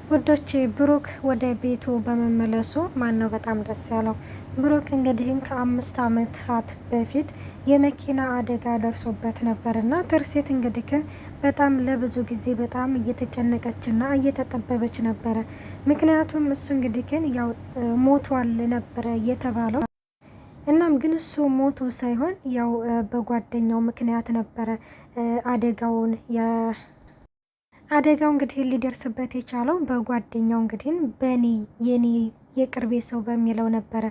ውዶቼ ብሩክ ወደ ቤቱ በመመለሱ ማን ነው በጣም ደስ ያለው? ብሩክ እንግዲህ ከ5 ዓመታት በፊት የመኪና አደጋ ደርሶበት ነበርና ትርሲት እንግዲህ በጣም ለብዙ ጊዜ በጣም እየተጨነቀችና እየተጠበበች ነበረ። ምክንያቱም እሱ እንግዲህ ያው ሞቷል ነበረ የተባለው። እናም ግን እሱ ሞቶ ሳይሆን ያው በጓደኛው ምክንያት ነበረ አደጋውን አደጋው እንግዲህ ሊደርስበት የቻለው በጓደኛው እንግዲህ በኔ የኔ የቅርቤ ሰው በሚለው ነበረ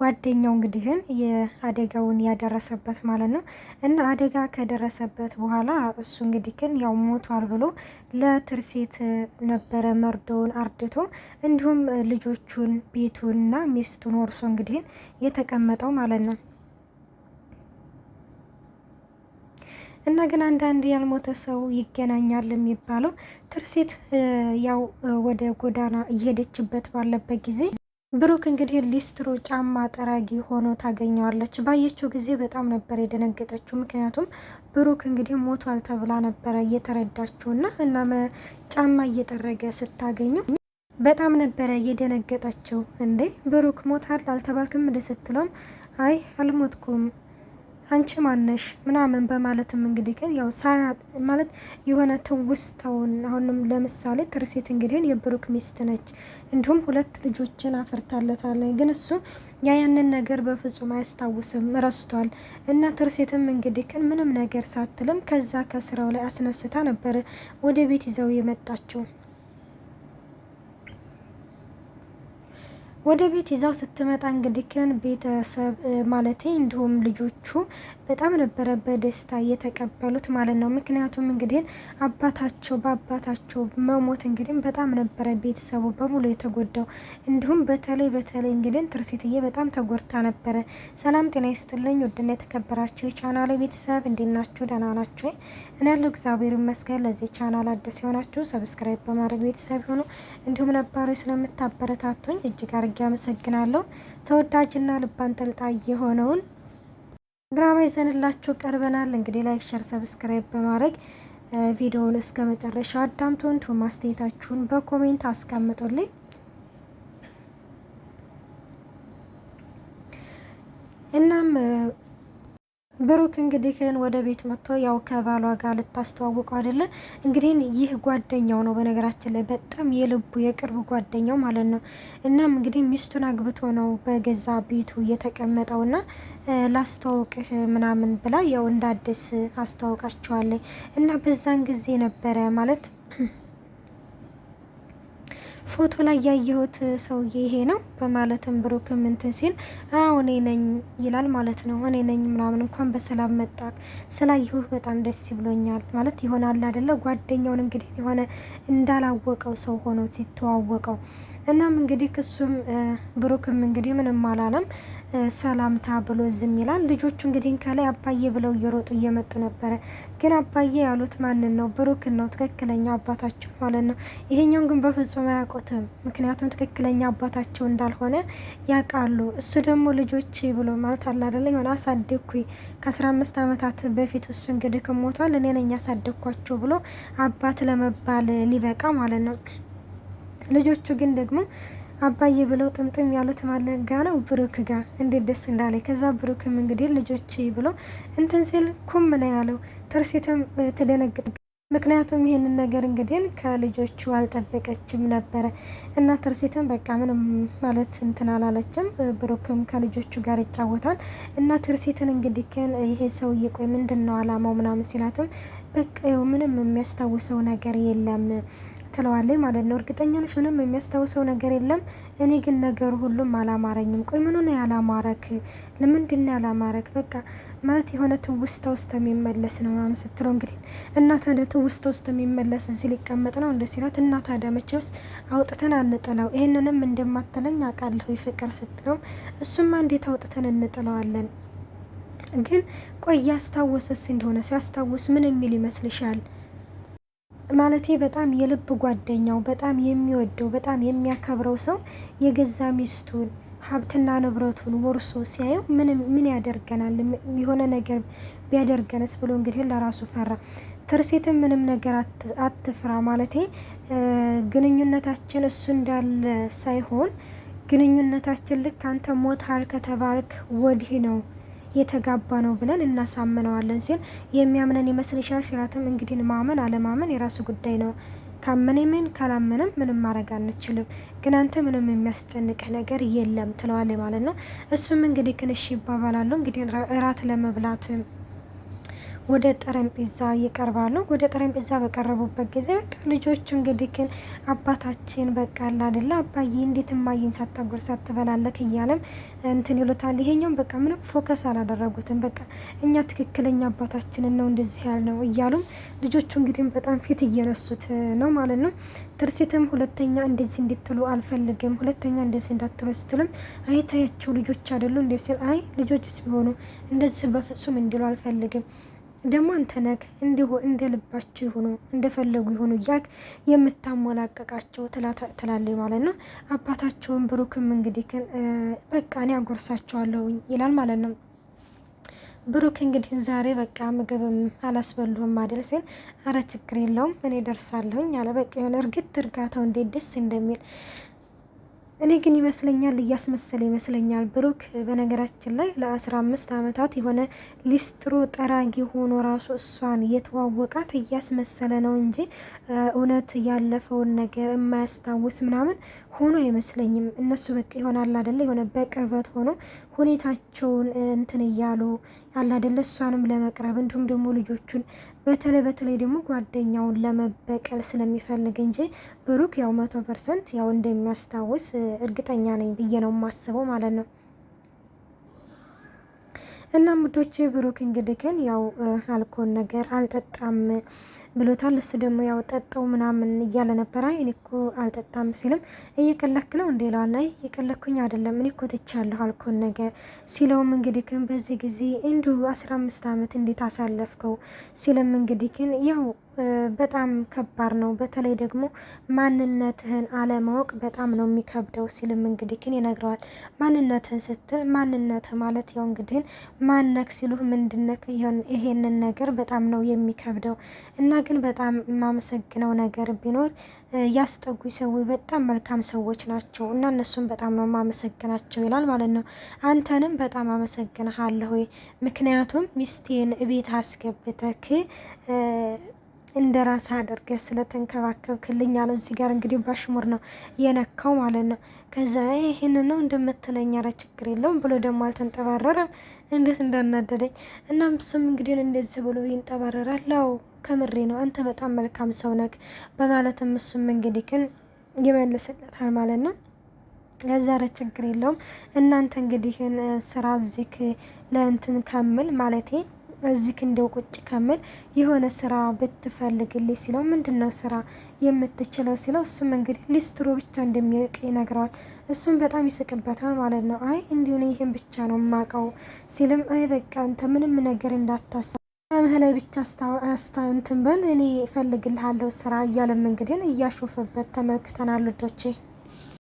ጓደኛው እንግዲህ የአደጋውን ያደረሰበት ማለት ነው። እና አደጋ ከደረሰበት በኋላ እሱ እንግዲህ ያው ሞቷል ብሎ ለትርሲት ነበረ መርዶውን አርድቶ እንዲሁም ልጆቹን ቤቱንና ሚስቱን ወርሶ እንግዲህ የተቀመጠው ማለት ነው። እና ግን አንዳንድ ያልሞተ ሰው ይገናኛል የሚባለው ትርሲት ያው ወደ ጎዳና እየሄደችበት ባለበት ጊዜ ብሩክ እንግዲህ ሊስትሮ ጫማ ጠራጊ ሆኖ ታገኘዋለች። ባየችው ጊዜ በጣም ነበር የደነገጠችው። ምክንያቱም ብሩክ እንግዲህ ሞቷል ተብላ ነበረ እየተረዳችው እና ጫማ እየጠረገ ስታገኘው በጣም ነበረ የደነገጠችው። እንዴ ብሩክ ሞታል አልተባልክም እንደ ስትለውም አይ አልሞትኩም አንቺ ማነሽ ምናምን በማለትም እንግዲህ ግን ያው ማለት የሆነ ትውስታውን አሁንም ለምሳሌ ትርሲት እንግዲህ የብሩክ ሚስት ነች፣ እንዲሁም 2 ልጆችን አፍርታለታለች። ግን እሱ ያንን ነገር በፍጹም አያስታውስም፣ ረስቷል። እና ትርሲትም እንግዲህ ግን ምንም ነገር ሳትልም ከዛ ከስራው ላይ አስነስታ ነበረ ወደ ቤት ይዘው የመጣችው። ወደ ቤት ይዛው ስትመጣ እንግዲህ ቤተሰብ ማለቴ እንዲሁም ልጆቹ በጣም ነበረ በደስታ እየተቀበሉት ማለት ነው። ምክንያቱም እንግዲህ በአባታቸው መሞት እንግዲህ በጣም ነበረ ቤተሰቡ በሙሉ የተጎዳው። እንዲሁም በተለይ እንግዲህ ትርሲትዬ በጣም ተጎድታ ነበረ። ሰላም ጤና ይስጥልኝ ውድና የተከበራችሁ የቻናል ቤተሰብ እንዴት ናችሁ? ደህና ናችሁ? እኔ ያለው እግዚአብሔር ይመስገን። ለዚህ ቻናል አዲስ የሆናችሁ ሰብስክራይብ በማድረግ ቤተሰብ ሆኑ። እንዲሁም ነባሮች ስለምታበረታቱኝ እጅግ አድርጌ አመሰግናለሁ። ተወዳጅና ልብ አንጠልጣይ የሆነውን ድራማ ይዘንላችሁ ቀርበናል። እንግዲህ ላይክ፣ ሸር፣ ሰብስክራይብ በማድረግ ቪዲዮውን እስከ መጨረሻው አዳምጡ። እንዲሁም አስተያየታችሁን በኮሜንት አስቀምጡልኝ። እናም ብሩክ እንግዲህ ወደ ቤት መጥቶ ያው ከባሏ ጋር ልታስተዋውቀው አይደለ? እንግዲህ ይህ ጓደኛው ነው በነገራችን ላይ በጣም የልቡ የቅርብ ጓደኛው ማለት ነው። እናም እንግዲህ ሚስቱን አግብቶ ነው በገዛ ቤቱ እየተቀመጠውና ላስተዋውቅህ ምናምን ብላ ያው እንዳዲስ አስተዋውቃቸዋለች። እና በዛን ጊዜ ነበረ ማለት ፎቶ ላይ ያየሁት ሰውዬ ይሄ ነው በማለትም ብሩክም እንትን ሲል እኔ ነኝ ይላል ማለት ነው። እኔ ነኝ ምናምን እንኳን በሰላም መጣ ስላየሁህ በጣም ደስ ብሎኛል ማለት ይሆናል አይደለ? ጓደኛውን እንግዲህ የሆነ እንዳላወቀው ሰው ሆኖ ሲተዋወቀው። እናም እንግዲህ ክሱም ብሩክም እንግዲህ ምንም አላለም፣ ሰላምታ ብሎ ዝም ይላል። ልጆቹ እንግዲህ ከላይ አባዬ ብለው እየሮጡ እየመጡ ነበረ። ግን አባዬ ያሉት ማንን ነው? ብሩክን ነው፣ ትክክለኛ አባታቸው ማለት ነው። ይሄኛውን ግን በፍጹም አያውቁትም። ምክንያቱም ትክክለኛ አባታቸው እንዳልሆነ ያውቃሉ። እሱ ደግሞ ልጆች ብሎ ማለት አለ አይደለ? የሆነ አሳደግኩኝ ከ15 ዓመታት በፊት እሱ እንግዲህ ከሞቷል እኔ ነኝ ያሳደግኳቸው ብሎ አባት ለመባል ሊበቃ ማለት ነው። ልጆቹ ግን ደግሞ አባዬ ብለው ጥምጥም ያሉት ማለት ጋ ነው ብሩክ ጋር እንዴት ደስ እንዳለ። ከዛ ብሩክም እንግዲህ ልጆች ብሎ እንትን ሲል ኩም ነው ያለው። ትርሲትም ትደነግጥ። ምክንያቱም ይሄንን ነገር እንግዲህ ከልጆቹ አልጠበቀችም ነበረ። እና ትርሲትም በቃ ምንም ማለት እንትን አላለችም። ብሩክም ከልጆቹ ጋር ይጫወታል። እና ትርሲትን እንግዲህ ይሄ ሰውዬ ቆይ ምንድን ነው አላማው ምናምን ሲላትም በቃ ምንም የሚያስታውሰው ነገር የለም ትለዋለች ማለት ነው። እርግጠኛ ነሽ ምንም የሚያስታውሰው ነገር የለም? እኔ ግን ነገሩ ሁሉም አላማረኝም። ቆይ ምን ሆነ ያላማረክ? ለምንድን ነው ያላማረክ? በቃ ማለት የሆነ ትውስታ ውስጥ የሚመለስ ነው ምናምን ስትለው እንግዲህ እና ታዲያ ትውስታ ውስጥ የሚመለስ እዚህ ሊቀመጥ ነው እንደ ሲላት እና ታዲያ መቼስ አውጥተን አንጥለው ይሄንንም እንደማትለኝ አውቃለሁ ፍቅር ስትለው እሱማ እንዴት አውጥተን እንጥለዋለን? ግን ቆይ ያስታወሰስ እንደሆነ ሲያስታውስ ምን የሚል ይመስልሻል? ማለቴ በጣም የልብ ጓደኛው በጣም የሚወደው በጣም የሚያከብረው ሰው የገዛ ሚስቱን ሀብትና ንብረቱን ወርሶ ሲያየው ምን ያደርገናል? የሆነ ነገር ቢያደርገንስ ብሎ እንግዲህ ለራሱ ፈራ። ትርሲትም ምንም ነገር አትፍራ ማለቴ ግንኙነታችን እሱ እንዳለ ሳይሆን ግንኙነታችን ልክ አንተ ሞታል ከተባልክ ወዲህ ነው የተጋባ ነው ብለን እናሳምነዋለን ሲል የሚያምነን ይመስልሻል ሲላትም እንግዲህ ማመን አለማመን የራሱ ጉዳይ ነው። ካመነ ምን ካላመነም ምንም ማድረግ አንችልም። ግን አንተ ምንም የሚያስጨንቅህ ነገር የለም ትለዋለች ማለት ነው። እሱም እንግዲህ ክንሽ ይባባላሉ። እንግዲህ እራት ለመብላት ወደ ጠረጴዛ ይቀርባሉ። ወደ ጠረጴዛ በቀረቡበት ጊዜ በቃ ልጆቹ እንግዲህ ግን አባታችን በቃ አለ አይደለ አባዬ እንዴት እማዬን ሳታጎር ሳትበላለክ እያለም እንትን ይሉታል። ይሄኛውም በቃ ምንም ፎከስ አላደረጉትም። በቃ እኛ ትክክለኛ አባታችንን ነው እንደዚህ ያልነው እያሉም ልጆቹ እንግዲህ በጣም ፊት እየነሱት ነው ማለት ነው። ትርሲትም ሁለተኛ እንደዚህ እንድትሉ አልፈልግም፣ ሁለተኛ እንደዚህ እንዳትሉ ስትልም አይታያቸው ልጆች አይደሉ እንደ ሲል አይ ልጆችስ ቢሆኑ እንደዚህ በፍጹም እንዲሉ አልፈልግም ደግሞ አንተ ነህ እንዲሁ እንደ ልባቸው ይሁኑ እንደፈለጉ ይሁኑ እያልክ የምታሞላቀቃቸው ትላለች ማለት ነው። አባታቸውን ብሩክም እንግዲህ በቃ እኔ አጎርሳቸዋለሁ ይላል ማለት ነው። ብሩክ እንግዲህ ዛሬ በቃ ምግብም አላስበሉህም አይደል ሲል አረ ችግር የለውም እኔ ደርሳለሁኝ አለ። በቃ የሆነ እርግጥ እርጋታው እንዴት ደስ እንደሚል እኔ ግን ይመስለኛል እያስመሰለ ይመስለኛል ብሩክ በነገራችን ላይ ለ15 ዓመታት የሆነ ሊስትሮ ጠራጊ ሆኖ ራሱ እሷን የተዋወቃት እያስመሰለ ነው እንጂ እውነት ያለፈውን ነገር የማያስታውስ ምናምን ሆኖ አይመስለኝም። እነሱ በቃ ይሆናል አይደለ የሆነ በቅርበት ሆኖ ሁኔታቸውን እንትን እያሉ ያለ አይደለ እሷንም ለመቅረብ እንዲሁም ደግሞ ልጆቹን በተለይ ደግሞ ጓደኛውን ለመበቀል ስለሚፈልግ እንጂ ብሩክ ያው 100% ያው እንደሚያስታውስ እርግጠኛ ነኝ ብዬ ነው የማስበው ማለት ነው። እና ሙዶቼ ብሩክ እንግዲህ ያው አልኮል ነገር አልጠጣም ብሎታል። እሱ ደግሞ ያው ጠጣው ምናምን እያለ ነበር። አይ እኔ እኮ አልጠጣም ሲልም እየቀለክ ነው እንዴ ላላ እየቀለኩኝ አይደለም እኔ እኮ ትቻለሁ አልኮል ነገር ሲለውም እንግዲህ በዚህ ጊዜ እንዲሁ 15 ዓመት እንዴት አሳለፍከው ሲልም እንግዲህ ያው በጣም ከባድ ነው። በተለይ ደግሞ ማንነትህን አለማወቅ በጣም ነው የሚከብደው ሲልም እንግዲህ ይነግረዋል። ማንነትህን ስትል ማንነትህ ማለት ያው እንግዲህ ማነክ ሲሉህ ምንድነክ ይሄንን ነገር በጣም ነው የሚከብደው እና ግን በጣም የማመሰግነው ነገር ቢኖር ያስጠጉኝ ሰዎች በጣም መልካም ሰዎች ናቸው እና እነሱም በጣም ነው የማመሰግናቸው ይላል ማለት ነው። አንተንም በጣም አመሰግንሃለሁ ምክንያቱም ሚስቴን ቤት አስገብተክ እንደ ራስ አድርገህ ስለተንከባከብክልኝ አለ። እዚህ ጋር እንግዲህ ባሽሙር ነው የነካው ማለት ነው። ከዛ ይሄን ነው እንደምትለኝ ኧረ ችግር የለውም ብሎ ደግሞ አልተንጠባረረም። እንዴት እንዳናደደኝ እና እሱም እንግዲህ እንደዚህ ብሎ ይንጠባረራል። አዎ ከምሬ ነው አንተ በጣም መልካም ሰው ነህ በማለትም እሱም እንግዲህ ይመልስለታል ማለት ነው። ከዛ ኧረ ችግር የለውም እናንተ እንግዲህ ስራ እዚህ ለእንትን ከምል ማለቴ እዚህ እንደው ቁጭ ከምል የሆነ ስራ ብትፈልግልኝ ሲለው ምንድነው ስራ የምትችለው ሲለው እሱም እንግዲህ ሊስትሮ ብቻ እንደሚያውቅ ይነግረዋል። እሱም በጣም ይስቅበታል ማለት ነው። አይ እንዲሁ ይሄን ብቻ ነው የማውቀው ሲልም አይ በቃ አንተ ምንም ነገር እንዳታስብ ላይ ብቻ እንትን በል እኔ እፈልግልሃለሁ ስራ እያለም እንግዲህ እያሾፈበት ተመልክተናል ውዶቼ።